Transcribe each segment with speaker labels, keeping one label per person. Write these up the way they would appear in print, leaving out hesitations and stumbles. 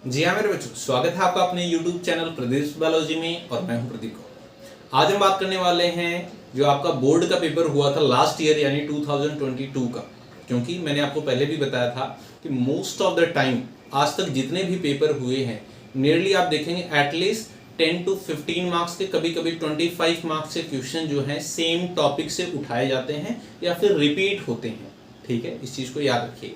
Speaker 1: जी हाँ मेरे बच्चों, स्वागत है आपका अपने YouTube चैनल प्रदेश बायोलॉजी में। और मैं हूं प्रदीप कौर। आज हम बात करने वाले हैं जो आपका बोर्ड का पेपर हुआ था लास्ट ईयर यानी 2022 का। क्योंकि मैंने आपको पहले भी बताया था कि मोस्ट ऑफ द टाइम आज तक जितने भी पेपर हुए हैं नियरली आप देखेंगे एटलीस्ट 10 to 15 मार्क्स के, कभी कभी 25 मार्क्स के क्वेश्चन जो हैं सेम टॉपिक से उठाए जाते हैं या फिर रिपीट होते हैं। ठीक है, इस चीज़ को याद रखिए।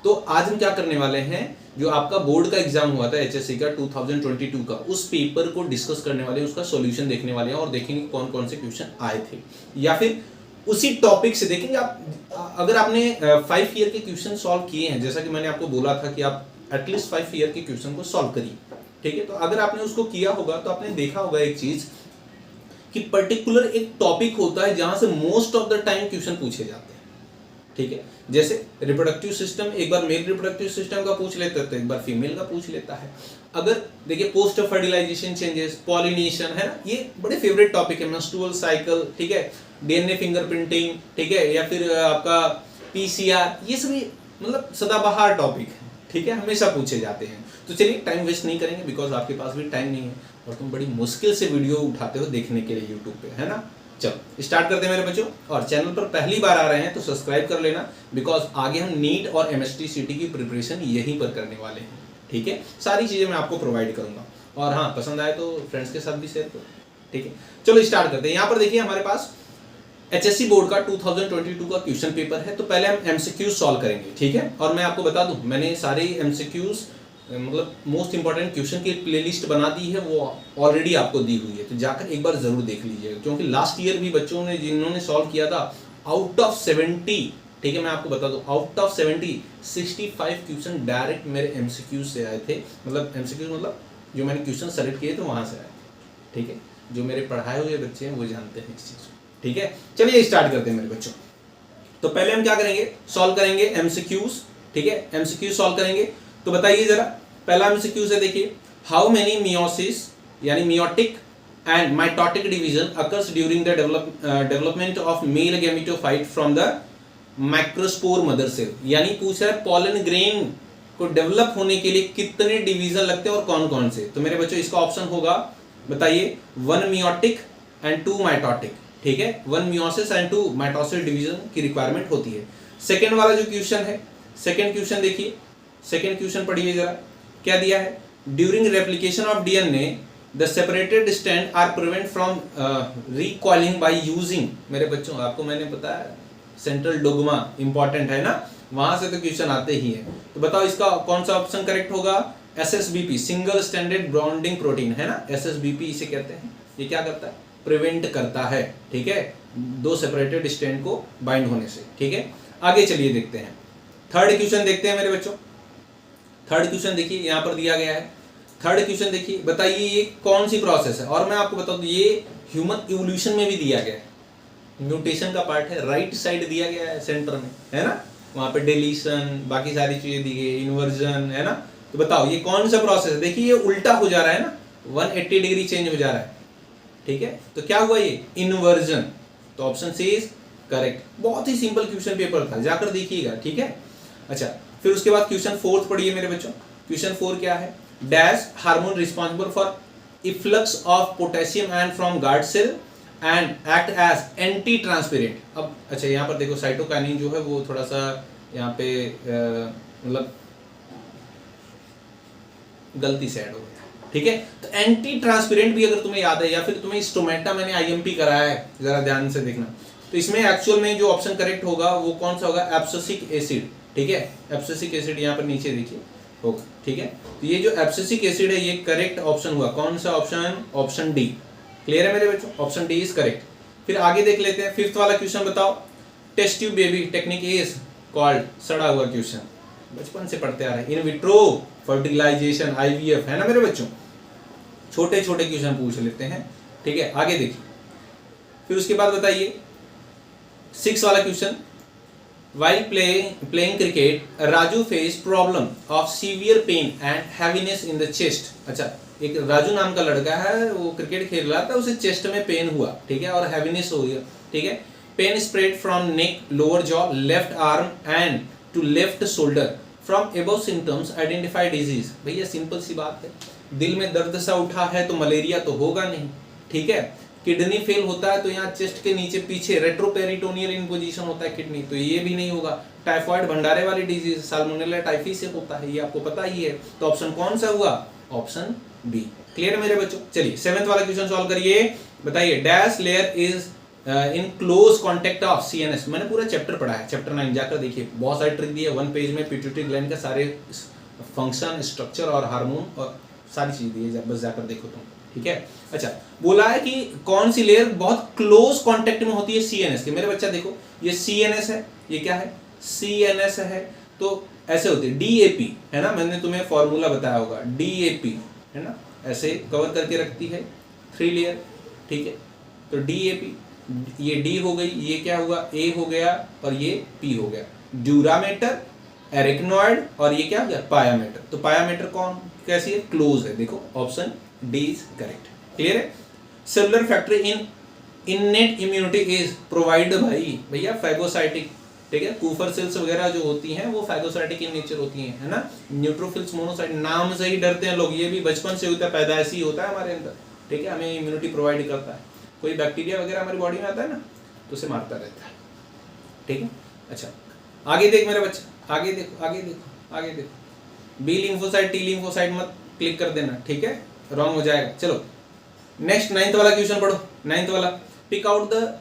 Speaker 1: तो आज हम क्या करने वाले हैं, जो आपका बोर्ड का एग्जाम हुआ था एचएससी का 2022 का, उस पेपर को डिस्कस करने वाले हैं, उसका सॉल्यूशन देखने वाले हैं और देखेंगे कौन कौन से क्वेश्चन आए थे, या फिर उसी टॉपिक से देखेंगे। आप अगर आपने 5 ईयर के क्वेश्चन सॉल्व किए हैं, जैसा कि मैंने आपको बोला था कि आप एटलीस्ट 5 ईयर के क्वेश्चन को सॉल्व करिए। ठीक है, तो अगर आपने उसको किया होगा तो आपने देखा होगा एक चीज कि पर्टिकुलर एक टॉपिक होता है जहां से most of the time question पूछे जाते हैं। ठीक है, जैसे रिप्रोडक्टिव सिस्टम, एक बार मेल रिप्रोडक्टिव सिस्टम का पूछ लेता है तो एक बार फीमेल का पूछ लेता है। अगर देखिए पोस्ट फर्टिलाइजेशन चेंजेस, पॉलिनेशन, है ना, ये बड़े फेवरेट टॉपिक है। मेंस्ट्रुअल साइकिल, ठीक है, डीएनए फिंगरप्रिंटिंग, ठीक है, या फिर आपका पीसीआर, ये सभी मतलब सदाबहार टॉपिक है। ठीक है, हमेशा पूछे जाते हैं। तो चलिए टाइम वेस्ट नहीं करेंगे, बिकॉज आपके पास भी टाइम नहीं है और तुम बड़ी मुश्किल से वीडियो उठाते हो देखने के लिए यूट्यूब पे, है ना। चलो स्टार्ट करते हैं मेरे बच्चों। और चैनल पर पहली बार आ रहे हैं तो सब्सक्राइब कर लेना, बिकॉज आगे हम नीट और एमएसटी सीटी की प्रिपरेशन यहीं पर करने वाले हैं। ठीक है, सारी चीजें मैं आपको प्रोवाइड करूंगा। और हाँ, पसंद आए तो फ्रेंड्स के साथ भी शेयर करो। ठीक है, चलो स्टार्ट करते हैं। यहाँ पर देखिए हमारे पास एचएससी बोर्ड का 2022 का क्वेश्चन पेपर है। तो पहले हम एमसीक्यूज सॉल्व करेंगे। ठीक है, और मैं आपको बता दूं, मैंने सारे एमसीक्यूज मतलब मोस्ट इंपॉर्टेंट क्वेश्चन की प्लेलिस्ट बना दी है, वो ऑलरेडी आपको दी हुई है, तो जाकर एक बार जरूर देख लीजिएगा। क्योंकि लास्ट ईयर भी बच्चों ने जिन्होंने सॉल्व किया था, आउट ऑफ 70, ठीक है, मैं आपको बता दूं, आउट ऑफ 70 65 क्वेश्चन डायरेक्ट मेरे एमसीक्यूज से आए थे। मतलब एमसीक्यूज मतलब जो मैंने क्वेश्चन सेलेक्ट किए थे वहां से आए। ठीक है, जो मेरे पढ़ाए हुए बच्चे हैं वो जानते हैं इस चीज को। ठीक है, चलिए स्टार्ट करते हैं मेरे बच्चों। तो पहले हम क्या करेंगे, सॉल्व करेंगे एमसीक्यूज। ठीक है, एमसीक्यूज सॉल्व करेंगे। तो बताइए जरा, पहला एमसीक्यू से देखिए, हाउ मेनी मियोसिस यानी meiotic and mitotic division occurs during the development of male gametophyte from the microspore mother cell. यानी पूछ रहा है पॉलन ग्रेन को डेवलप होने के लिए कितने डिवीजन लगते हैं और कौन कौन से। तो मेरे बच्चों इसका ऑप्शन होगा, बताइए, 1 मियोटिक एंड 2 माइटोटिक। ठीक है, 1 मियोसिस एंड 2 माइटोसिस डिवीजन की रिक्वायरमेंट होती है। सेकेंड वाला जो क्वेश्चन है, सेकेंड क्वेश्चन देखिए, सेकेंड क्वेश्चन पढ़िए जरा, क्या दिया है, during replication of DNA the separated strand are prevent from recoiling by using. मेरे बच्चों आपको मैंने बताया सेंट्रल डोग्मा इंपॉर्टेंट है ना, वहां से तो क्वेश्चन आते ही है। तो बताओ इसका कौन सा ऑप्शन करेक्ट होगा, एसएसबीपी, सिंगल स्टैंडर्ड बॉन्डिंग प्रोटीन, है ना, एसएसबीपी इसे कहते हैं। ये क्या करता है, प्रिवेंट करता है। ठीक है, 2 सेपरेटेड स्ट्रैंड को बाइंड होने से। ठीक है, आगे चलिए देखते हैं, थर्ड क्वेश्चन देखते हैं मेरे बच्चों। थर्ड क्वेश्चन देखिए यहाँ पर दिया गया है। थर्ड क्वेश्चन देखिए, बताइए ये कौन सी प्रोसेस है। और मैं आपको बता दूं ये ह्यूमन इवोल्यूशन में भी दिया गया है, म्यूटेशन का पार्ट है, राइट साइड दिया गया है सेंटर में, है ना, वहां पे डिलीशन, बाकी सारी चीजें दी गई, इन्वर्जन, है ना। तो बताओ ये कौन सा प्रोसेस है। देखिए ये उल्टा हो जा रहा है ना, 180 डिग्री चेंज हो जा रहा है। ठीक है, तो क्या हुआ, ये इन्वर्जन। तो ऑप्शन सी इज करेक्ट। बहुत ही सिंपल क्वेश्चन पेपर था, जाकर देखिएगा। ठीक है, अच्छा, फिर उसके बाद क्वेश्चन 4 पढ़िए मेरे बच्चों। क्वेश्चन 4 क्या है, dash hormone responsible for efflux of potassium ion from guard cell and act as anti transparent. अब अच्छा यहाँ पर देखो साइटोकाइनिन जो है वो थोड़ा सा यहाँ पे मतलब गलती से ऐड हो गया। ठीक है, तो एंटी ट्रांसपेरेंट भी अगर तुम्हें याद है, या फिर तुम्हें स्टोमेटा मैंने आईएमपी कराया है, जरा ध्यान से देखना। तो इसमें एक्चुअल में जो ऑप्शन करेक्ट होगा वो कौन सा होगा, एब्सिसिक एसिड। ठीक है, एब्सिसिक एसिड यहाँ पर नीचे देखिए होगा। ठीक है, तो ये जो एब्सिसिक एसिड है ये करेक्ट ऑप्शन हुआ। कौन सा ऑप्शन, ऑप्शन डी। क्लियर है मेरे बच्चों, ऑप्शन डी इज करेक्ट। फिर आगे देख लेते हैं, फिफ्थ वाला क्वेश्चन बताओ, test tube baby technique is called, सड़ा हुआ क्वेश्चन, बचपन से पढ़ते आ रहे हैं, इन विट्रो फर्टिलाइजेशन, आईवीएफ, है ना मेरे बच्चों। छोटे छोटे क्वेश्चन पूछ लेते हैं। ठीक है, आगे देखिए, फिर उसके बाद बताइए 6 वाला question, while playing cricket, Raju faced problem of severe pain and heaviness in the chest। अच्छा, एक राजू नाम का लड़का है, वो क्रिकेट खेल रहा था, उसे चेस्ट में पेन हुआ। ठीक है, और हैवीनेस हो गया। ठीक है, pain spread from neck, lower jaw, left arm and to left shoulder from above symptoms identify disease. भैया सिंपल सी बात है, दिल में दर्द सा उठा है तो मलेरिया तो होगा नहीं, ठीक है। किडनी फेल होता है तो यहाँ चेस्ट के नीचे पीछे रेट्रोपेरिटोनियल इनपोजिशन होता है किडनी, तो ये भी नहीं होगा। टाइफॉइड भंडारे वाली डिजीज साल्मोनेला टाइफी से होता है, ये आपको पता ही है। तो ऑप्शन कौन सा हुआ? Option B. क्लियर है मेरे बच्चों? चलिए 7th वाला क्वेश्चन सॉल्व करिए। बताइए dash layer is in close contact of CNS. मैंने पूरा चैप्टर पढ़ा है, चैप्टर 9 जाकर देखिए, बहुत सारी ट्रिक दी है 1 पेज में। पिट्यूटरी ग्लैंड का सारे फंक्शन, स्ट्रक्चर और हार्मोन और सारी चीज दी है, बस जाकर देखो तुम, ठीक है। अच्छा, बोला है कि कौन सी लेयर बहुत क्लोज कांटेक्ट में होती है सीएनएस के। मेरे बच्चा देखो, ये सीएनएस है, ये क्या है? सीएनएस है। तो ऐसे होती है डीएपी, है ना, मैंने तुम्हें फॉर्मूला बताया होगा, डीएपी, है ना, ऐसे कवर करके रखती है 3 लेयर, ठीक है। तो डीएपी, ये डी हो गई, ये क्या हुआ? ए हो गया, और ये पी हो गया। ड्यूरामेटर, एरिकनॉइड, और ये क्या हो गया? पायामेटर। तो पायामेटर कौन कैसी है? क्लोज है। देखो option D is correct. Clear है? Cellular factor in innate immunity is provide भाई, भैया फैगोसाइटिक, ठीक है। कूफर सेल्स वगैरह जो होती हैं वो फैगोसाइटिक इन नेचर होती हैं, है ना। न्यूट्रोफिल्स, मोनोसाइट, नाम से ही डरते हैं लोग, ये भी बचपन से होता है, पैदाइशी ही होता है हमारे अंदर, ठीक है। हमें इम्यूनिटी प्रोवाइड करता है। कोई बैक्टीरिया वगैरह हमारी बॉडी में आता है ना, तो उसे मारता रहता है, ठीक है। अच्छा, आगे देख मेरा बच्चा, आगे देखो, आगे देखो, आगे देखो। बी लिम्फोसाइट, टी लिम्फोसाइट मत क्लिक कर देना, ठीक है, रॉन्ग हो जाएगा। चलो नेक्स्ट 9th वाला क्वेश्चन पढ़ो। 9th वाला, pick out the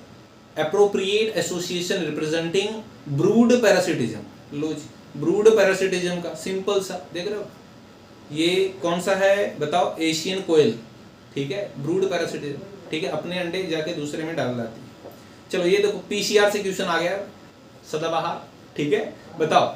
Speaker 1: appropriate association representing brood parasitism. लो जी, ब्रूड पैरासिटिज्म का सिंपल सा देख रहे हो, ये कौन सा है बताओ? एशियन कोयल, ठीक है। ब्रूड पैरासिटिज्म, ठीक है, अपने अंडे जाके दूसरे में डाल जाती है। चलो ये देखो, पीसीआर से क्वेश्चन आ गया सदाबहार, ठीक है। बताओ,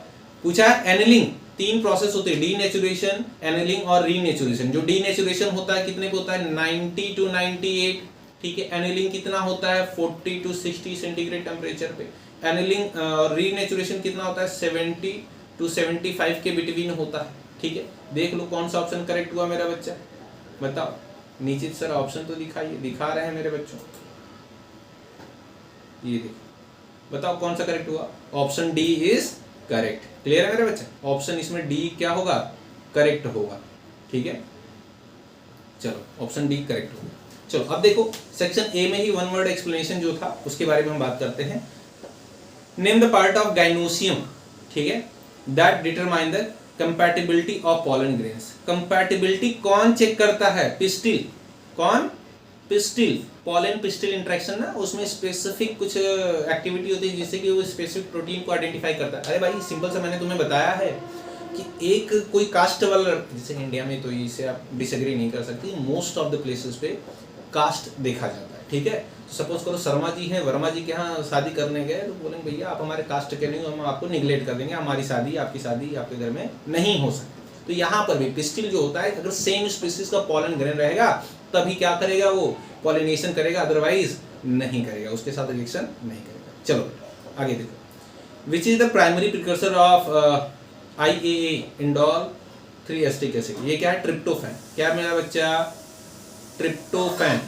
Speaker 1: पूछा है एनिलिंग, 3 प्रोसेस होते हैं, डीनेचुरेशन, एनिलिंग और रीनेचुरेशन। जो डीनेचुरेशन होता है कितने पे होता है? 90 to 98, ठीक है। एनिलिंग कितना होता है? 40 to 60 सेंटीग्रेड टेम्परेचर पे। एनिलिंग रीनेचुरेशन कितना होता है? 70 to 75 के बिटवीन होता है, ठीक है। देख लो कौन सा ऑप्शन करेक्ट हुआ मेरा बच्चा, बताओ। नीचे सर ऑप्शन तो दिखाइए, दिखा रहे हैं मेरे बच्चों, ये देखो, बताओ कौन सा करेक्ट हुआ? Option D is correct. Clear है मेरे बच्चे? ऑप्शन इसमें डी क्या होगा? करेक्ट होगा, ठीक है। चलो ऑप्शन डी करेक्ट होगा। चलो अब देखो, सेक्शन ए में ही 1 वर्ड एक्सप्लेनेशन जो था उसके बारे में हम बात करते हैं। Name the part of gynoecium, ठीक है, that determine the compatibility of pollen grains. Compatibility कौन चेक करता है? पिस्टिल। कौन? पिस्टिल। पॉलन पिस्टिल इंटरेक्शन ना, उसमें स्पेसिफिक कुछ एक्टिविटी होती है जिससे कि वो स्पेसिफिक प्रोटीन को आइडेंटिफाई करता है। अरे भाई सिंपल सा मैंने तुम्हें बताया है कि एक कोई कास्ट वाला, जैसे इंडिया में तो इसे आप डिसएग्री नहीं कर सकते, मोस्ट ऑफ द प्लेसेस पे कास्ट देखा जाता है, ठीक है। तो सपोज करो शर्मा जी हैं, वर्मा जी के यहाँ शादी करने गए, तो बोलेंगे भैया आप हमारे कास्ट के नहीं हो, हम आपको निगलेक्ट कर देंगे, हमारी शादी, आपकी शादी आपके घर में नहीं हो सकती। तो यहाँ पर भी पिस्टिल जो होता है, अगर सेम स्पीसीज का पॉलन ग्रेन रहेगा तभी क्या करेगा? वो पॉलिनेशन करेगा, अदरवाइज नहीं करेगा, उसके साथ रिएक्शन नहीं करेगा। चलो आगे देखो, which is the primary precursor of IAA, indole 3 acetic acid. ये क्या है? ट्रिप्टोफैन। क्या मेरा बच्चा? ट्रिप्टोफैन,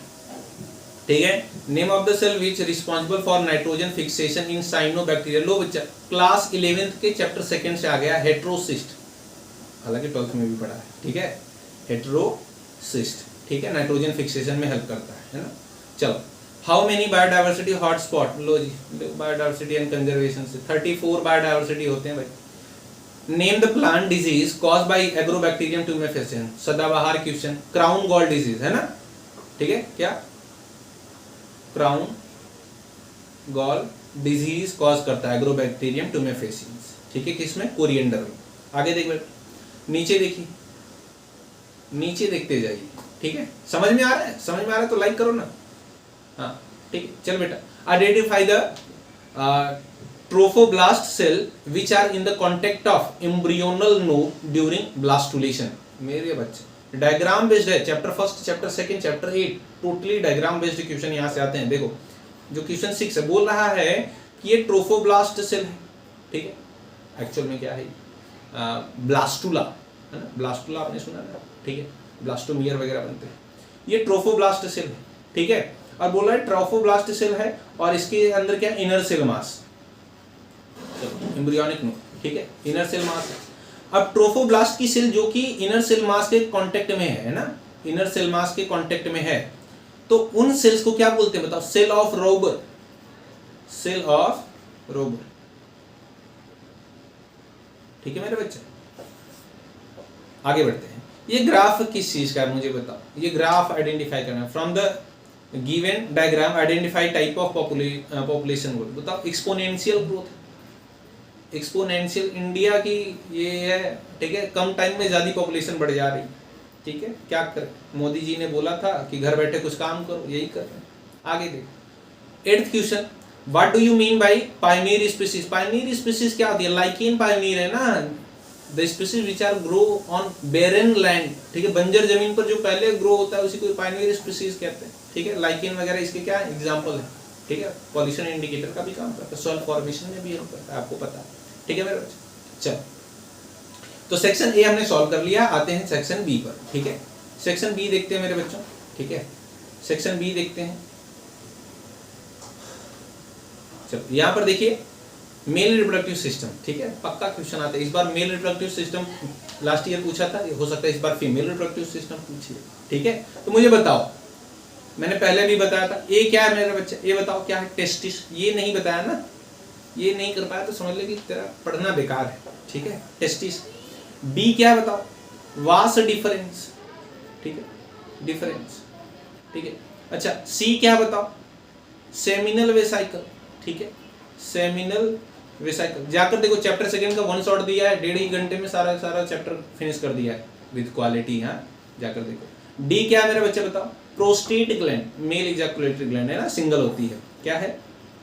Speaker 1: ठीक है। Name of the cell which responsible for nitrogen fixation in cyanobacteria. लो बच्चा, क्लास 11th के चैप्टर 2 से आ गया, हेट्रोसिस्ट, हालांकि 12th में भी पढ़ा है, ठीक है। हेट्रोसिस्ट, ठीक है, नाइट्रोजन फिक्सेशन में हेल्प करता है ना। चलो, हाउ मेनी बायोडाइवर्सिटी हॉटस्पॉट। लो जी, बायोडाइवर्सिटी एंड कंजर्वेशन से 34 बायोडाइवर्सिटी होते हैं भाई। Name the plant disease caused by agrobacterium tumefaciens. सदाबहार क्वेश्चन। क्राउन गॉल डिजीज है ना, ठीक है। क्या? क्राउन गॉल डिजीज कॉज करता है एग्रोबैक्टीरियम ट्यूमेफेसियन, ठीक है, किसमें? कोरिएंडर में। आगे देख बेटा, नीचे देखिए, नीचे देखते जाइए, ठीक है। समझ में आ रहा है? समझ में आ रहा है तो लाइक करो ना। हाँ ठीक है, चल बेटा। Identify the trophoblast cell which are in the contact of embryonal node during blastulation. मेरे बच्चे डायग्राम बेस्ड है, chapter 1, chapter 2, chapter 8 totally diagram based question यहाँ से आते हैं। देखो जो क्वेश्चन 6 है, बोल रहा है कि ये ट्रोफोब्लास्ट सेल है, ठीक है। एक्चुअल में क्या है? ब्लास्टुला, है ना, ब्लास्टुला आपने सुना ना, ठीक है, ब्लास्टोमियर वगैरह बनते हैं। ये ट्रोफोब्लास्ट सेल है, ठीक है। और बोल रहा है ट्रोफोब्लास्ट सेल है और इसके अंदर क्या? Inner cell mass, embryonic node, ठीक है, इनर सेल मास है। अब ट्रोफोब्लास्ट की सेल जो कि इनर सेल मास के कांटेक्ट में है ना, इनर सेल मास के कांटेक्ट में है, तो उन सेल्स को क्या बोलते हैं बताओ? Cell of Rauber, cell of Rauber. ठीक है मेरे बच्चे, आगे बढ़ते हैं। ये ग्राफ किस चीज का है मुझे बताओ? ये ग्राफ आइडेंटिफाई करना है। From the given diagram identify type of population growth. बताओ एक्सपोनेंशियल ग्रोथ, एक्सपोनेंशियल इंडिया की ये है, ठीक है, कम टाइम में ज्यादा पॉपुलेशन बढ़ जा रही, ठीक है, क्या कर, मोदी जी ने बोला था कि घर बैठे कुछ काम करो, यही कर रहे हैं। आगे देखो 8th question, what do you mean by pioneer species? Pioneer species क्या होती है? लाइकेन पायनियर है ना, the species which are grow on barren land, ठीक है, बंजर जमीन पर जो पहले ग्रो होता है उसी को पायनियर स्पीसीज कहते हैं, ठीक है। लाइकेन वगैरह इसके क्या एग्जांपल है, ठीक है। पॉल्यूशन इंडिकेटर का भी काम करता है, सॉइल फॉर्मेशन में भी हेल्प करता है, आपको पता है, ठीक है मेरे बच्चे। चलो, तो सेक्शन ए हमने सॉल्व कर लिया, आते हैं सेक्शन बी पर, ठीक है। सेक्शन बी देखते हैं मेरे बच्चों, ठीक है, सेक्शन बी देखते हैं। चलो यहाँ पर देखिए मेल रिप्रोडक्टिव सिस्टम, ठीक है, पक्का क्वेश्चन आता है इस बार। Male reproductive system last year पूछा था, हो सकता है इस बार फीमेल रिप्रोडक्टिव सिस्टम पूछिए, ठीक है। तो मुझे बताओ, मैंने पहले भी बताया था, ए क्या है मेरे बच्चे? ये बताओ क्या है? टेस्टिस। ये नहीं बताया ना, ये नहीं कर पाया तो समझ ले कि तेरा पढ़ना बेकार है, ठीक है। टेस्टिस। बी क्या है बताओ? वास डिफरेंस, ठीक है, डिफरेंस, ठीक है। अच्छा, सी क्या बताओ? सेमिनल वेसाइकल, ठीक है, सेमिनल वेसाइकल। जाकर देखो, चैप्टर सेकंड का 1 शॉट दिया है, 1.5 ही घंटे में सारा चैप्टर फिनिश कर दिया है विद क्वालिटी। हाँ, जाकर देखो। डी क्या है मेरे बच्चे बताओ? Prostate gland, male ejaculatory gland है ना, सिंगल होती है, क्या है?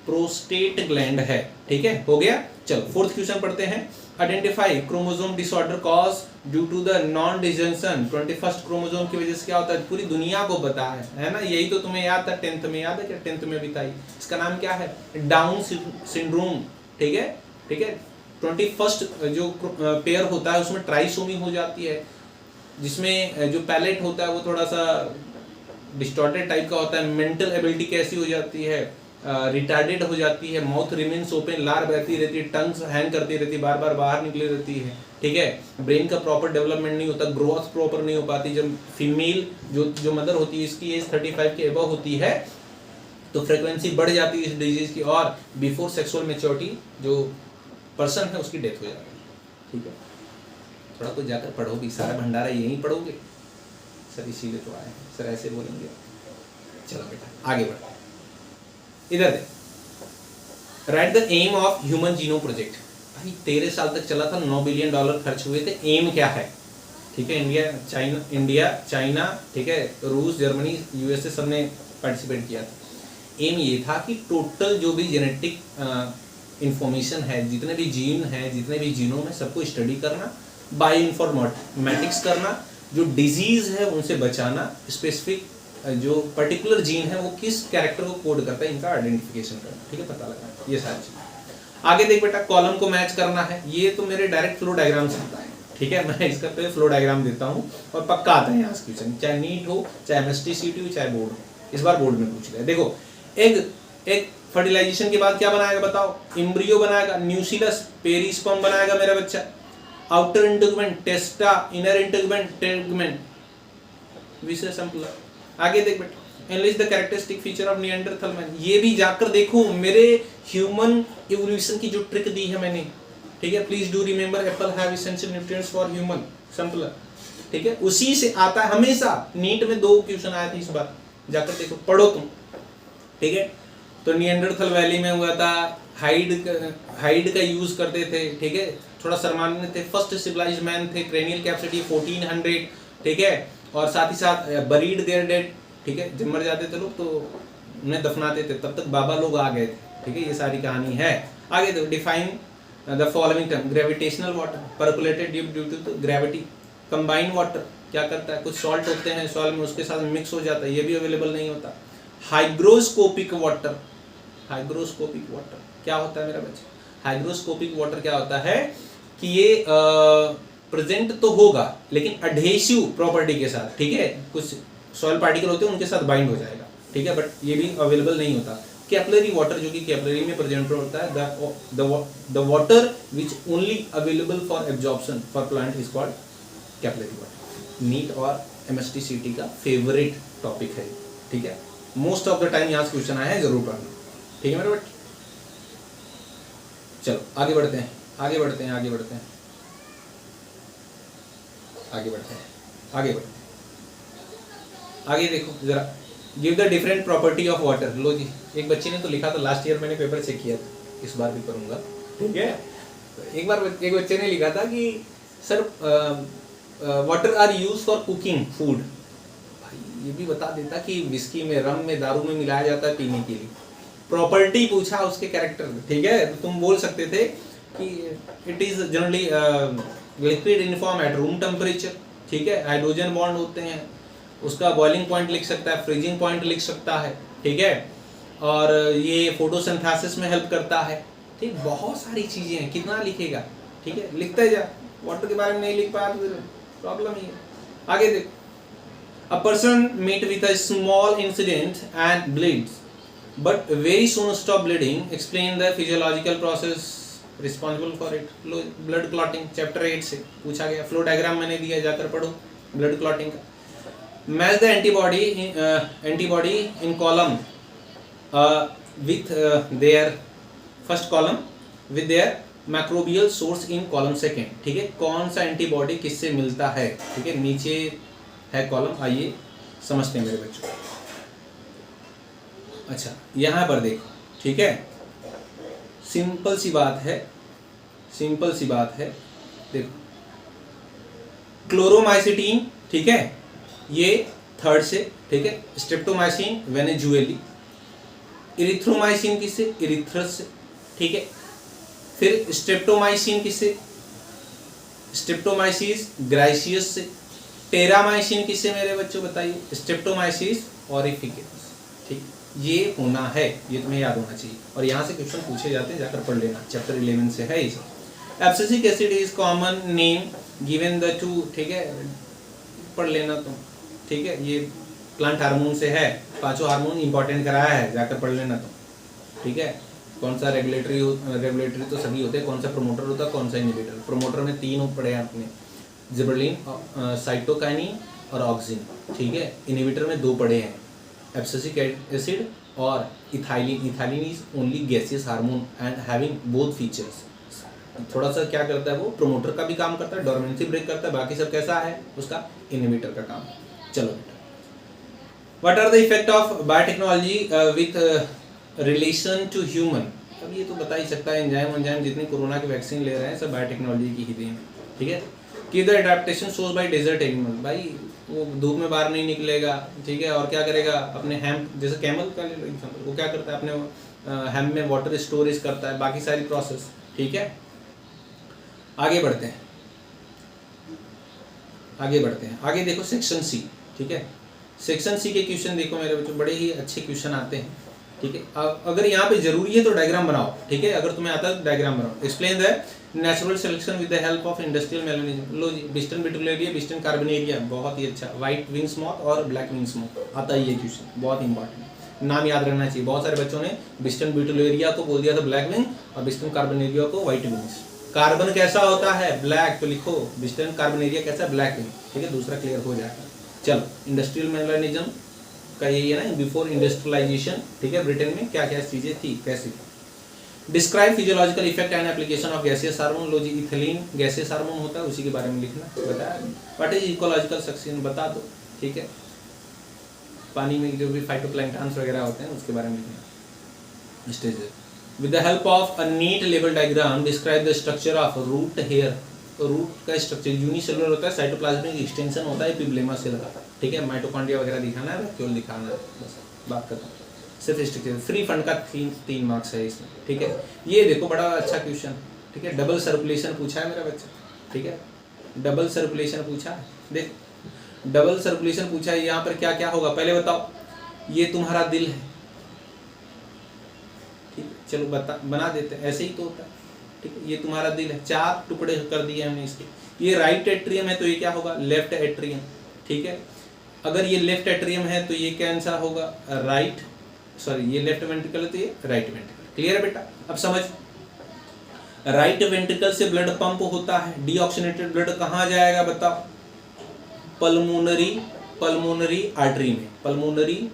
Speaker 1: प्रोस्टेट ग्लैंड है, ठीक है, हो गया। चलो 4th क्वेश्चन पढ़ते हैं। Identify chromosome disorder cause due to the non disjunction 21st chromosome की वजह से क्या होता है? पूरी दुनिया को पता है ना, यही तो तुम्हें याद था 10th में, याद है क्या? 10th में भी था। इसका नाम क्या है? डाउन सिंड्रोम, ठीक है, ठीक है। 21st जो पेयर होता है उसमें ट्राइसोमी हो जाती है, जिसमें जो पैलेट होता है वो थोड़ा सा डिस्टॉर्टेड टाइप का होता है। मेंटल एबिलिटी कैसी हो जाती है? रिटार्डेड हो जाती है। माउथ रिमेन्स ओपन, लार बहती रहती है, टंग्स हैंग करती रहती है, बार बार बाहर निकली रहती है, ठीक है। ब्रेन का प्रॉपर डेवलपमेंट नहीं होता, ग्रोथ प्रॉपर नहीं हो पाती। जब फीमेल जो मदर होती है, इसकी एज 35 के अबव होती है तो फ्रीक्वेंसी बढ़ जाती है इस डिजीज की, और बिफोर सेक्सुअल मैच्योरिटी जो पर्सन है उसकी डेथ हो जाती है, ठीक है। थोड़ा कुछ जाकर पढ़ो भी, सारा भंडारा यहीं पढ़ोगे सर, इसीलिए तो आए हैं सर, ऐसे बोलेंगे। चलो बेटा आगे बढ़ो, इधर दे। Write the aim of human genome project. भाई 13 साल तक चला था, $9 बिलियन खर्च हुए थे। एम क्या है? ठीक है, इंडिया चाइना, ठीक है, रूस, जर्मनी, यूएसए सबने पार्टिसिपेट किया था। एम ये था कि टोटल जो भी जेनेटिक इंफॉर्मेशन है, जितने भी जीन है, जितने भी जीनोम है, सबको स्टडी करना, बायो इन्फॉर्मेटिक्स करना, जो डिजीज है उनसे बचाना, स्पेसिफिक जो पर्टिकुलर जीन है वो किस कैरेक्टर को कोड करता है, इनका आइडेंटिफिकेशन करना, ठीक है, पता लगाना, ये सारी चीज। आगे देख बेटा, कॉलम को मैच करना है। ये तो मेरे डायरेक्ट फ्लो डायग्राम से आता है, ठीक है, मैं इसका पे फ्लो डायग्राम देता हूँ और पक्का आता है यहाँ से क्वेश्चन, चाहे नीट हो, चाहे एमएसटी सीटी हो, चाहे बोर्ड हो। इस बार बोर्ड में पूछ लिया। देखो, एक फर्टिलाइजेशन के बाद क्या बनाएगा बताओ? एम्ब्रियो बनाएगा, न्यूक्लियस, पेरिस्पर्म बनाएगा मेरा बच्चा, आउटर इंटेगुमेंट टेस्टा, इनर इंटेगुमेंट टेगुमेंट, विशेष संपला। आगे देख बेटा, analyse the characteristic feature of Neanderthal man. ये भी जाकर देखो, मेरे ह्यूमन इवोल्यूशन की जो ट्रिक दी है मैंने, ठीक है, please do remember Apple have essential nutrients for human, simple, ठीक है, उसी से आता है हमेशा। नीट में 2 क्वेश्चन आए थे इस बार, जाकर देखो, पढ़ो तुम, ठीक है। तो निएंडरथल वैली में हुआ था, हाइड का यूज करते थे, ठीक है, थोड़ा शर्माने थे। फर्स्ट सिविलाइज्ड मैन थे, क्रेनियल कैपेसिटी 1400, ठीक है, और साथ ही साथ बरीड देयर डेड, ठीक है, जब मर जाते थे लोग तो उन्हें दफनाते थे, तब तक बाबा लोग आ गए थे, ठीक है, ये सारी कहानी है। आगे देखो, define the following term. Gravitational water, percolated due to gravity. Combine water क्या करता है? कुछ सॉल्ट होते हैं सॉइल में, उसके साथ मिक्स हो जाता है, ये भी अवेलेबल नहीं होता। हाइग्रोस्कोपिक वाटर, हाइग्रोस्कोपिक वाटर क्या होता है मेरा बच्चा? हाइग्रोस्कोपिक वाटर क्या होता है कि ये प्रेजेंट तो होगा लेकिन एडहेसिव प्रॉपर्टी के साथ, ठीक है, कुछ सॉइल पार्टिकल होते हैं उनके साथ बाइंड हो जाएगा, ठीक है, बट ये भी अवेलेबल नहीं होता। कैपिलरी वाटर, जो कि कैपिलरी में प्रेजेंट होता है, the water which only available for absorption for plant is called capillary water. NEET और एमएसटी का फेवरेट टॉपिक है, ठीक है। मोस्ट ऑफ द टाइम यहाँ से क्वेश्चन आया है, जरूर पढ़ना, ठीक है मेरे बच्चे। चलो आगे बढ़ते हैं, आगे बढ़ते हैं, आगे बढ़ते हैं, आगे बढ़ते हैं, आगे बढ़ते हैं। आगे देखो जरा, give the different property of water. लो जी, एक बच्चे ने तो लिखा था, लास्ट ईयर मैंने पेपर चेक किया था, इस बार भी करूंगा, ठीक है। तो एक बच्चे ने लिखा था कि sir water are use for cooking food. भाई ये भी बता देता कि विस्की में, रम में, दारू में मिलाया जाता है पीने के लिए। प्रॉपर्टी पूछा उसके कैरेक्टर में, ठीक है। तो तुम बोल सकते थे कि it is generally liquid in form at room temperature, ठीक है। हाइड्रोजन बॉन्ड होते हैं, उसका बॉइलिंग पॉइंट लिख सकता है, फ्रीजिंग पॉइंट लिख सकता है, ठीक है। और ये फोटोसिंथेसिस में हेल्प करता है, ठीक। बहुत सारी चीजें हैं, कितना लिखेगा, ठीक है। लिखते जा, वाटर के बारे में नहीं लिख पाया तो प्रॉब्लम ही है। आगे देखो, a person meet with a small incident and bleeds but very soon stop bleeding, explain the physiological process responsible for it. Blood clotting chapter 8 से पूछा गया, फ्लो डायग्राम मैंने दिया, जाकर पढ़ो ब्लड क्लॉटिंग का। Match the antibody in column with their first column with their microbial source in column second, ठीक है। कौन सा एंटीबॉडी किससे मिलता है, ठीक है। नीचे है कॉलम, आइए समझते हैं मेरे बच्चों। अच्छा यहाँ पर देखो, ठीक है, सिंपल सी बात है, सिंपल सी बात है। देखो क्लोरोमाइसिटीन, ठीक है, ये थर्ड से, ठीक है। स्ट्रेप्टोमाइसिन वेनेजुएली, इरिथ्रोमाइसिन किससे, इरिथ्रस से, ठीक है। फिर स्ट्रेप्टोमाइसिन किससे, स्ट्रेप्टोमाइसिस ग्राइसियस से। टेरामाइसिन किससे मेरे बच्चों बताइए, स्ट्रेप्टोमाइसिस ऑरिफिकेस, ठीक। ये होना है, ये तुम्हें याद होना चाहिए, और यहाँ से क्वेश्चन पूछे जाते हैं, जाकर पढ़ लेना, चैप्टर 11 से है ये सब। Abscisic acid is common name given the two, ठीक है, पढ़ लेना तुम, ठीक है। ये प्लांट हार्मोन से है, पांचों हार्मोन इंपॉर्टेंट कराया है, जाकर पढ़ लेना तुम, ठीक है। कौन सा रेगुलेटरी तो सभी होते हैं, कौन सा प्रोमोटर होता है, कौन सा इनहिबिटर। प्रोमोटर में 3 पढ़े हैं आपने, जिबरलिन, साइटोकाइनिन और ऑक्सिन, ठीक है। इनहिबिटर में 2 पढ़े हैं, एब्सिसिक एसिड और ethylene. Ethylene is only gaseous hormone and having both features. थोड़ा सा क्या करता है वो, प्रोमोटर का भी काम करता है, डोर्मेंसी ब्रेक करता है, बाकी सब कैसा है उसका, इनहिबिटर का काम। चलो बेटा, what are the effect of biotechnology with relation to human. अब ये तो बता ही सकता है, एंजाइम जितने कोरोना के वैक्सीन ले रहे हैं सब बायोटेक्नोलॉजी की ही देन, ठीक है। कि the adaptation shows by desert animal, भाई वो धूप में बाहर नहीं निकलेगा, ठीक है। और क्या करेगा, अपने हैम, जैसे कैमल का ले लो एग्जांपल, वो क्या करता है, अपने हैम में वाटर स्टोरेज करता है, बाकी सारी प्रोसेस, ठीक है। आगे बढ़ते हैं, आगे बढ़ते हैं, आगे देखो सेक्शन सी, ठीक है। सेक्शन सी के क्वेश्चन देखो मेरे बच्चों, बड़े ही अच्छे क्वेश्चन आते हैं, ठीक है। अगर यहाँ पे जरूरी है तो डायग्राम बनाओ, ठीक है। अगर तुम्हें आता है तो डायग्राम बनाओ। Explain the natural selection with the help of industrial melanism. लो जी, बिस्टन बिटुलेरिया, बिस्टन कार्बोनेरिया, बहुत ही अच्छा। व्हाइट विंग्स मॉथ और ब्लैक विंग्स मॉथ आता है ये क्वेश्चन, बहुत इंपॉर्टेंट, नाम याद रखना चाहिए। बहुत सारे बच्चों ने बिस्टन बिटुलेरिया को बोल दिया था ब्लैक विंग और बिस्टन कार्बोनेरिया को व्हाइट विंग्स। कार्बन कैसा होता है, ब्लैक, तो लिखो बिस्टन कार्बोनेरिया कैसा, ब्लैक विंग, ठीक है। दूसरा क्लियर हो जाएगा। चलो, इंडस्ट्रियल मेलानिज्म का यही है ना, बिफोर इंडस्ट्रियलाइजेशन, ठीक है, ब्रिटेन में क्या क्या चीजें थी, कैसे। Describe physiological effect and application of gaseous hormone. लो जी, इथिलीन गैसियस हार्मोन होता है, उसी के बारे में लिखना, बताया। व्हाट इज इकोलॉजिकल सक्सेशन, बता दो, ठीक है। पानी में जो भी फाइटोप्लैंक्टन्स वगैरह होते हैं उसके बारे में लिखना। Stage with the help of a neat level diagram describe the structure of root hair. तो रूट का स्ट्रक्चर यूनिसेलुलर होता है, साइटोप्लाज्मिक एक्सटेंशन होता है, एपिब्लेमा सेल का, ठीक है। माइटोकॉन्ड्रिया वगैरह दिखाना है, केवल दिखाना है, बस बात करता हूँ। सिर्फ स्ट्रक्चर, फ्री फंड का 3 मार्क्स है इसमें, ठीक है। ये देखो बड़ा अच्छा क्वेश्चन, ठीक है। डबल सर्कुलेशन पूछा है मेरा बच्चा, ठीक है। डबल सर्कुलेशन पूछा है, देख डबल सर्कुलेशन पूछा है। यहाँ पर क्या क्या होगा पहले बताओ। ये तुम्हारा दिल है, ठीक है, चलो बना देते हैं, ऐसे ही तो होता है, ठीक है। ये तुम्हारा दिल है, 4 टुकड़े कर दिए हमने इसके। ये राइट एट्रियम है तो ये क्या होगा, लेफ्ट एट्रियम, ठीक है। अगर ये लेफ्ट एट्रियम है तो ये कैसा होगा, राइट सॉरी ये लेफ्ट वेंट्रिकल है तो ये राइट वेंट्रिकल। क्लियर है बेटा? अब समझ, राइट वेंट्रिकल से ब्लड पंप होता है, डीऑक्सीनेटेड ब्लड कहाँ जाएगा बताओ? पल्मोनरी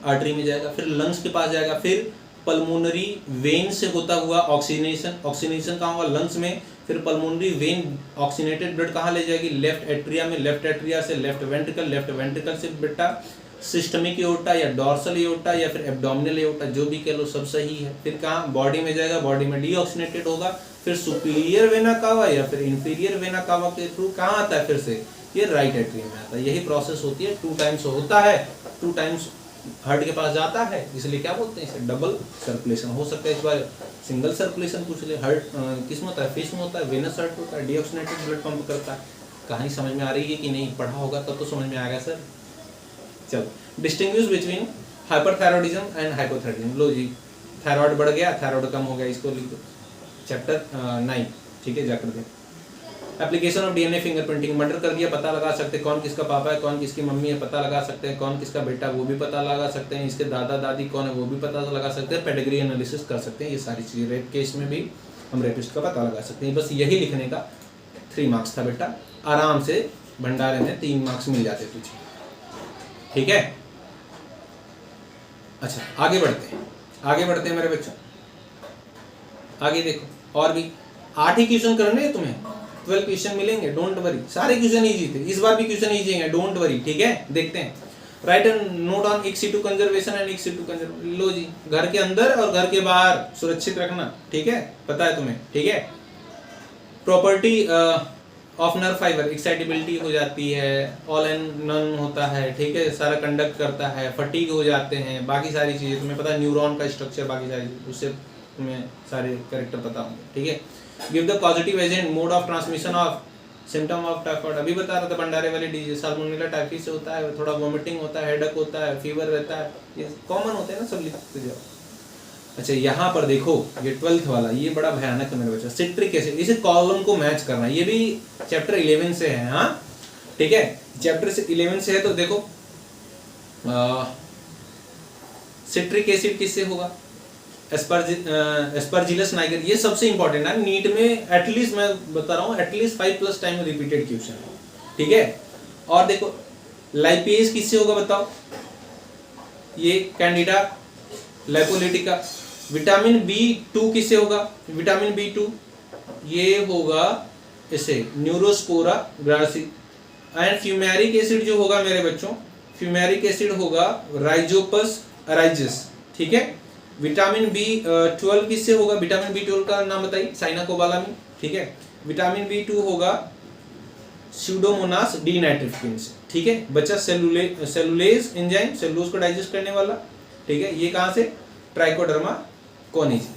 Speaker 1: आर्टरी में जाएगा, फिर लंग्स के पास जाएगा, फिर पल्मोनरी वेन से होता हुआ ऑक्सीनेशन कहाँ हुआ? लंग्स में, फिर पल्मोनरी वेन ऑक्सीनेटेड ब्लड कहाँ ले जाएगी? लेफ्ट एट्रिया में, लेफ्ट एट्रिया से लेफ्ट वेंट्रिकल से बेटा सिस्टमिक एओर्टा या डॉर्सल एओर्टा या फिर एब्डोमिनल एओर्टा, जो भी कह लो सब सही है। फिर कहाँ? बॉडी में जाएगा, बॉडी में डीऑक्सीनेटेड होगा, फिर सुपीरियर वेना कावा या फिर इंफीरियर वेना कावा के थ्रू कहाँ आता है? फिर से ये राइट एट्रियम में आता है। यही प्रोसेस होती है, 2 टाइम्स होता है, 2 टाइम्स हार्ट के पास जाता है, इसलिए क्या बोलते हैं इसे? Double circulation. हो सकता है इस बार सिंगल सर्कुलेशन पूछ ले। हार्ट किस में होता है? फिश में होता है, वेनस हार्ट होता है, डीऑक्सीनेटेड ब्लड पंप करता है। कहानी समझ में आ रही है कि नहीं? पढ़ा होगा तब तो समझ में आ गया सर। चलो, distinguish between hyperthyroidism and hypothyroidism. लो जी, थायराइड बढ़ गया, थायराइड कम हो गया, इसको लिख दो, चैप्टर 9, ठीक है, जाकर दे। Application of DNA fingerprinting, murder कर दिया, पता लगा सकते हैं कौन किसका पापा है, कौन किसकी मम्मी है, पता लगा सकते हैं कौन किसका बेटा, वो भी पता लगा सकते हैं, इसके दादा दादी कौन है वो भी पता लगा सकते हैं, पेडिग्री एनालिसिस कर सकते हैं, ये सारी चीजें। रेप केस में भी हम रेपिस्ट का पता लगा सकते हैं। बस यही लिखने का 3 मार्क्स था बेटा, आराम से भंडारे में 3 मार्क्स मिल जाते तुझे, ठीक है। अच्छा, आगे बढ़ते हैं मेरे बच्चों, आगे देखो। और भी 8 ही क्वेश्चन करने हैं तुम्हें, 12 क्वेश्चन मिलेंगे, डोंट वरी। सारे क्वेश्चन इजी थे, इस बार भी क्वेश्चन इजी हैं, डोंट वरी, ठीक है। देखते हैं। Write and note on ex situ conservation and ex situ conservation. लो जी, घर के अंदर और घर के बाहर सुरक्षित रखना, ठीक है, पता है तुम्हें, ठीक है। Property of nerve fibre, excitability हो जाती है, ऑल एंड नन होता है, ठीक है, सारा कंडक्ट करता है, फटीग हो जाते हैं, बाकी सारी चीजें तुम्हें पता है, न्यूरॉन का स्ट्रक्चर, बाकी सारी उससे तुम्हें सारे कैरेक्टर पता होंगे, ठीक है। Give the positive agent, mode of transmission of symptom of typhoid, अभी बता रहा था भंडारे वाली डिजीज, साल्मोनेला टाइफी से होता है, थोड़ा वोमिटिंग होता है, हेडेक होता है, फीवर रहता है, ये कॉमन होते हैं ना, सब लिखते जाओ। अच्छा, यहाँ पर देखो, ये 12th वाला, ये बड़ा भयानक है मेरे बच्चा, सिट्रिक एसिड, इसे कॉलम को मैच करना, ये भी चैप्टर 11 से है, हाँ, ठीक है, चैप्टर 11 से है। तो देखो, सिट्रिक एसिड किससे होगा? एस्परजिलस नाइगर, ये सबसे इंपॉर्टेंट है नीट में, एटलीस्ट मैं बता रहा हूँ, एटलीस्ट 5+ टाइम रिपीटेड क्वेश्चन, ठीक है। और देखो, लाइपेज किससे होगा बताओ? ये कैंडिडा लाइपोलिटिका। विटामिन B2 किससे होगा? विटामिन B2 ये होगा इसे Neurospora grassi. And fumaric acid जो होगा मेरे बच्चों, फ्यूमेरिक एसिड होगा राइजोपस अराइजिस, ठीक है। विटामिन B12 किससे होगा? विटामिन B12 का नाम बताइए, साइनाकोबालामिन, ठीक है। विटामिन B2 होगा स्यूडोमोनास डिनाइट्रिफिकेन से, ठीक है बच्चा। सेलुलेज एंजाइम, सेलुलोज को डाइजेस्ट करने वाला, ठीक है। ये कहां से? Trichoderma koningii,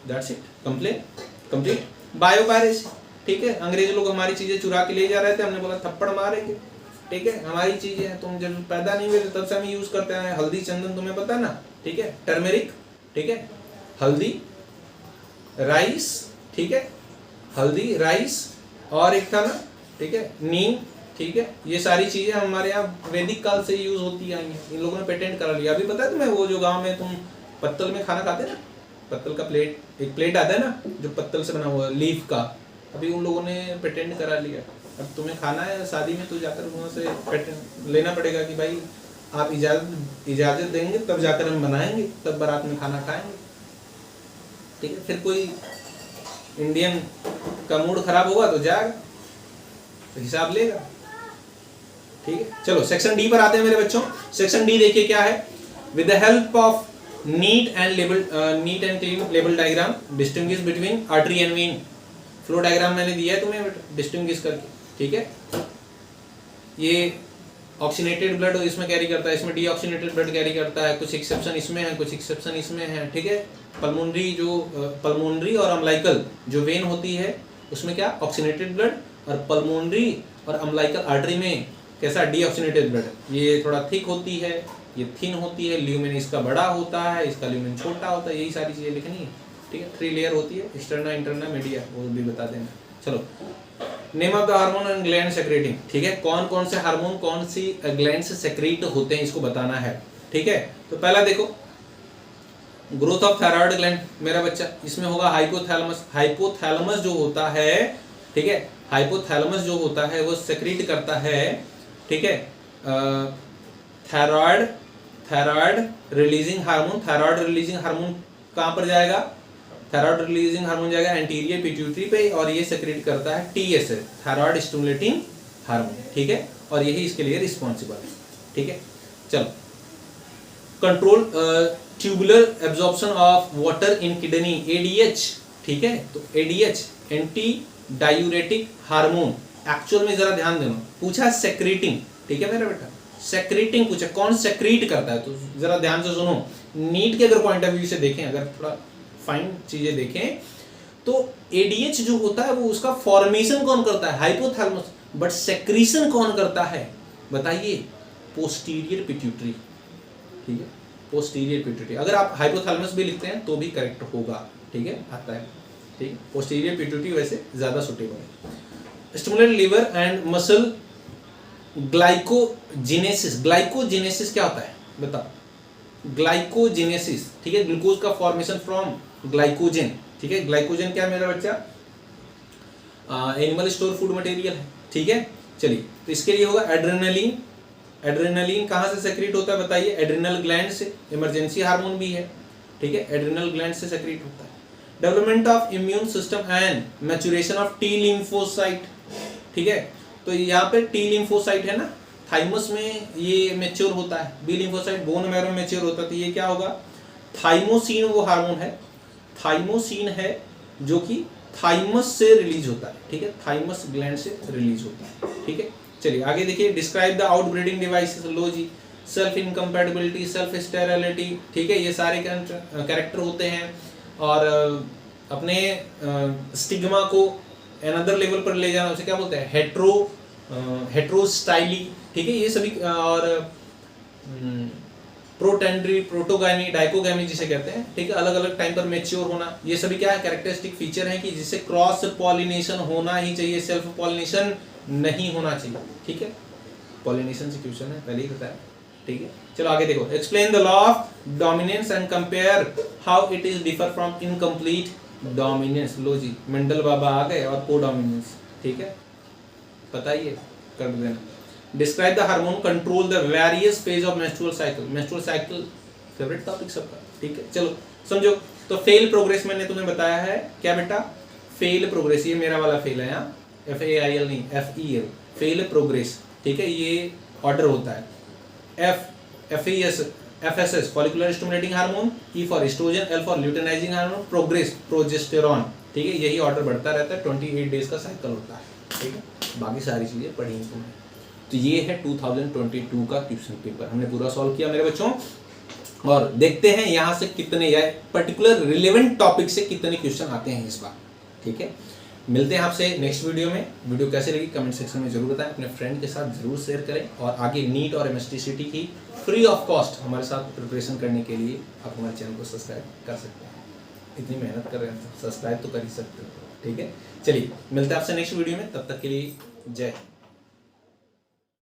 Speaker 1: that's it, complete. Biopiracy, ठीक है, अंग्रेज लोग हमारी चीजें चुरा के ले जा रहे थे, हमने बोला थप्पड़ मारेंगे, ठीक है, हमारी चीजें हैं, तुम जब पैदा नहीं हुए थे तब से हम यूज करते हैं। हल्दी चंदन तुम्हें पता है ना, ठीक है, टर्मेरिक, ठीक है, हल्दी राइस, ठीक है, हल्दी राइस, और एक था ना, ठीक है, नीम, ठीक है, ये सारी चीजें हमारे यहाँ वैदिक काल से यूज होती आई हैं, इन लोगों ने पेटेंट करा लिया। अभी पता है तुम्हें, वो जो गांव में तुम पत्तल में खाना खाते ना, पत्तल का प्लेट, एक प्लेट आता है ना जो पत्तल से बना हुआ लीफ का, अभी उन लोगों ने पेटेंट करा लिया। अब तुम्हें खाना है शादी में तो जाकर वहाँ से पेटेंट लेना पड़ेगा कि भाई आप इजाजत देंगे तब जाकर हम बनाएंगे, तब बारात में खाना खाएंगे, ठीक है। फिर कोई इंडियन का मूड खराब होगा तो जाएगा, तो हिसाब लेगा, ठीक है। चलो सेक्शन डी पर आते हैं मेरे बच्चों। सेक्शन डी देखिए क्या है। With the help of neat and clean label diagram distinguish between artery and when. Flow diagram मैंने दिया है तुम्हें डिस्टिंग्विश करके, ठीक है। ये ऑक्सीनेटेड ब्लड इसमें कैरी करता है, इसमें डीऑक्सीनेटेड ब्लड कैरी करता है, कुछ एक्सेप्शन इसमें है, कुछ एक्सेप्शन इसमें है, ठीक है। पल्मोनरी और अम्लाइकल जो वेन होती है उसमें क्या ऑक्सीनेटेड ब्लड, और पल्मोनरी और अम्लाइकल आर्टरी में कैसा डीऑक्सीनेटेड ब्लड, ये थोड़ा थिक होती है, ये थिन होती है, ल्यूमेन इसका बड़ा होता है, इसका ल्यूमेन छोटा होता है, यही सारी चीजें लिखनी है, ठीक है। 3 लेयर होती है, एक्सटर्ना इंटरना मीडिया, वो भी बता देना। चलो, name of the hormone and gland secreting, ठीक है, कौन कौन से हार्मोन कौन सी ग्लैंड से सेक्रेट होते हैं इसको बताना है, ठीक है। तो पहला देखो, ग्रोथ ऑफ थायराइड ग्लैंड मेरा बच्चा, इसमें होगा हाइपोथैलेमस। हाइपोथैलेमस जो होता है, ठीक है, हाइपोथैलेमस जो होता है वो सेक्रेट करता है, ठीक है, thyroid releasing hormone. Thyroid releasing hormone कहाँ पर जाएगा? थायराइड रिलीजिंग हार्मोन जाएगा एंटीरियर पिट्यूटरी पे, और ये सेक्रेट करता है टीएसएच, थायराइड स्टिमुलेटिंग हार्मोन, ठीक है, और यही इसके लिए रिस्पॉन्सिबल है, ठीक है। चलो, control tubular absorption of water in kidney, ADH, ठीक है। तो ADH anti diuretic hormone, actual में जरा ध्यान देना, पूछा सेक्रेटिंग, ठीक है मेरा बेटा, सेक्रेटिंग पूछा, कौन सेक्रेट करता है, तो जरा ध्यान से सुनो। नीट के अगर पॉइंट ऑफ व्यू से देखें, अगर थोड़ा फाइन चीजें देखें, तो एडीएच जो होता है वो उसका फॉर्मेशन कौन करता है? हाइपोथैलेमस। बट सेक्रीशन कौन करता है बताइए? पोस्टीरियर पिट्यूटरी, ठीक है, पोस्टीरियर पिट्यूटरी। अगर आप हाइपोथैलेमस भी लिखते हैं तो भी करेक्ट होगा, ठीक है, आता है, ठीक है। पोस्टीरियर पिट्यूटरी वैसे ज्यादा सुटेबल है। Stimulate liver and muscle glycogenesis. Glycogenesis क्या होता है बताओ? ग्लाइकोजेनेसिस, ठीक है, ग्लूकोज का फॉर्मेशन फ्रॉम ग्लाइकोजन, ठीक है। ग्लाइकोजन क्या है मेरा बच्चा? एनिमल स्टोर फूड मटेरियल है, ठीक है। चलिए, तो इसके लिए होगा एड्रेनलिन। एड्रेनलिन कहाँ से सेक्रेट होता है बताइए? एड्रिनल ग्लैंड से, इमरजेंसी हार्मोन भी है, ठीक है, एड्रिनल ग्लैंड से सेक्रेट होता है। Development of immune system and maturation of T lymphocyte, ठीक है। तो यहाँ पे टी लिम्फोसाइट है ना, थाइमस में ये मैच्योर होता है, बी लिम्फोसाइट बोन मैरो में मैच्योर होता है, तो ये क्या होगा? थाइमोसिन वो हार्मोन है, थाइमोसिन है जो कि थाइमस से रिलीज होता है, ठीक है, थाइमस ग्लैंड से रिलीज होता है, ठीक है। चलिए आगे देखिए, डिस्क्राइब द आउटब्रीडिंग डिवाइसेस। लो जी, सेल्फ इनकम्पैटिबिलिटी, सेल्फ स्टेरिलिटी, ठीक है, ये सारे कैरेक्टर होते हैं, और अपने स्टिग्मा को अनदर लेवल पर ले जाना, उसे क्या बोलते हैं? हेट्रोस्टाइली, ठीक है, ये सभी, और प्रोटेंड्री, प्रोटोगामी, डाइकोगामी जिसे कहते हैं, ठीक है, अलग अलग टाइम पर मैच्योर होना, ये सभी क्या है? कैरेक्टरिस्टिक फीचर है कि जिससे क्रॉस पॉलिनेशन होना ही चाहिए, सेल्फ पॉलिनेशन नहीं होना चाहिए, ठीक है। पॉलिनेशन से क्वेश्चन है, पहले ही बताया, ठीक है। चलो आगे देखो, explain the law of dominance and compare how it is differ from incomplete dominance. लो जी, मेंडल बाबा आ गए, और को डोमिनेंस, ठीक है, बताइए, कर देना। Describe the hormone control the various phase of menstrual cycle. Menstrual cycle favourite topic सबका, ठीक है। चलो समझो, तो फेल प्रोग्रेस मैंने तुम्हें बताया है, क्या बेटा? फेल प्रोग्रेस, ये मेरा वाला फेल है, यहाँ FAIL नहीं, FEL, फेल प्रोग्रेस, ठीक है, ये ऑर्डर होता है। FSS follicular stimulating hormone, E for oestrogen, L for luteinising hormone, progress progesterone, ठीक है, यही ऑर्डर बढ़ता रहता है, 28 डेज का साइकिल होता है, ठीक है। बाकी सारी चीजें पढ़ी हैं तुमने। तो ये है 2022 का क्वेश्चन पेपर, हमने पूरा सॉल्व किया मेरे बच्चों, और देखते हैं यहाँ से कितने, या पर्टिकुलर रिलेवेंट टॉपिक से कितने क्वेश्चन आते हैं इस बार, ठीक है। मिलते हैं आपसे नेक्स्ट वीडियो में। वीडियो कैसे लगी कमेंट सेक्शन में जरूर बताएं, अपने फ्रेंड के साथ जरूर शेयर करें, और आगे नीट और MSTCT की फ्री ऑफ कॉस्ट हमारे साथ प्रिपरेशन करने के लिए आप हमारे चैनल को सब्सक्राइब कर सकते हैं। इतनी मेहनत कर रहे हैं तो सब्सक्राइब तो कर ही सकते हो, ठीक है। चलिए मिलते हैं आपसे नेक्स्ट वीडियो में, तब तक के लिए जय हिंद।